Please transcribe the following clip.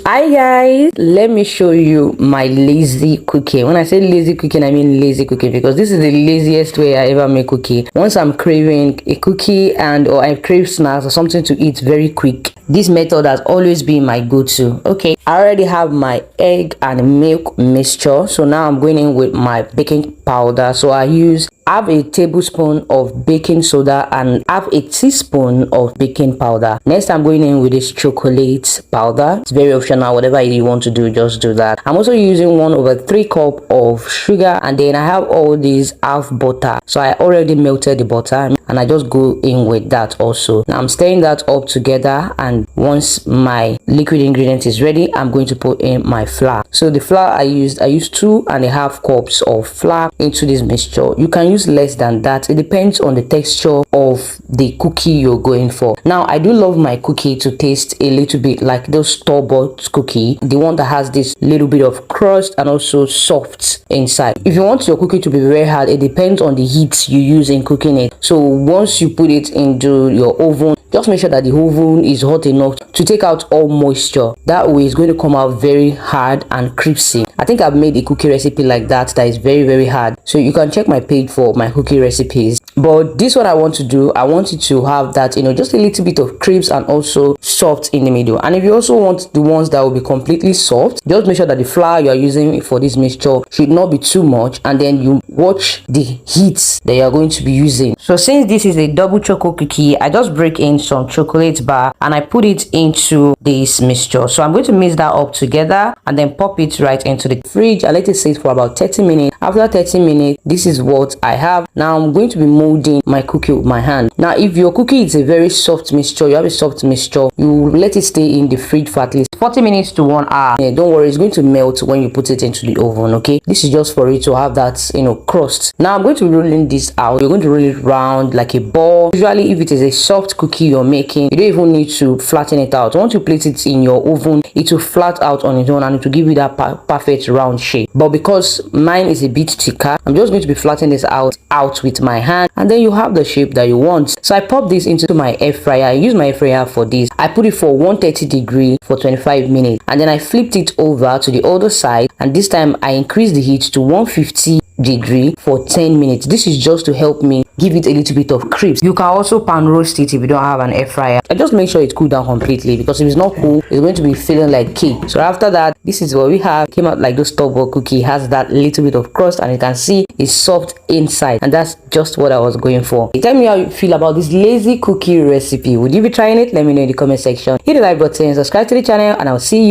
Hi guys, let me show you my lazy cookie. When I say lazy cooking, I mean lazy cooking because this is the laziest way I ever make cookie. Once I'm craving a cookie or I crave snacks or something to eat very quick, this method has always been my go-to. Okay, I already have my egg and milk mixture, so now I'm going in with my baking powder. So I have a tablespoon of baking soda and have a teaspoon of baking powder. Next, I'm going in with this chocolate powder. It's very optional. Whatever you want to do, just do that. I'm also using 1/3 cup of sugar, and then I have all these half butter. So I already melted the butter and I just go in with that also. Now I'm stirring that up together, and once my liquid ingredient is ready, I'm going to put in my flour. So the flour I used 2.5 cups of flour into this mixture. You can use less than that. It depends on the texture of the cookie you're going for. Now I do love my cookie to taste a little bit like those store-bought cookie, the one that has this little bit of crust and also soft inside. If you want your cookie to be very hard, it depends on the heat you use in cooking it. So once you put it into your oven, just make sure that the oven is hot enough to take out all moisture. That way it's going to come out very hard and crispy. I think I've made a cookie recipe like that is very hard, so you can check my page for my cookie recipes. But this one I want to do, I want it to have that, just a little bit of crisp and also soft in the middle. And if you also want the ones that will be completely soft, just make sure that the flour you are using for this mixture should not be too much, and then you watch the heat that you are going to be using. So since this is a double choco cookie, I just break in some chocolate bar and I put it into this mixture. So I'm going to mix that up together and then pop it right into the fridge and let it sit for about 30 minutes. After 30 minutes, this is what I have. Now I'm going to be molding my cookie with my hand. Now if your cookie is a very soft mixture, you have a soft mixture, you let it stay in the fridge for at least 40 minutes to 1 hour. Yeah, don't worry, it's going to melt when you put it into the oven. Okay, this is just for it to have that crust. Now I'm going to be rolling this out. You're going to roll it round like a ball. Usually if it is a soft cookie you're making, you don't even need to flatten it out. Once you place it in your oven, it will flat out on its own and it will give you that perfect round shape. But because mine is a bit thicker, I'm just going to be flattening this out with my hand, and then you have the shape that you want. So I pop this into my air fryer. I use my air fryer for this. I put it for 130 degrees for 25 minutes, and then I flipped it over to the other side, and this time I increased the heat to 150 degree for 10 minutes. This is just to help me give it a little bit of crisp. You can also pan roast it if you don't have an air fryer. I just make sure it cool down completely, because if it's not cool, it's going to be feeling like cake. So after that, this is what we have. Came out like the store-bought cookie. It has that little bit of crust, and you can see it's soft inside, and that's just what I was going for. Tell me how you feel about this lazy cookie recipe. Would you be trying it? Let me know in the comment section. Hit the like button, subscribe to the channel, and I'll see you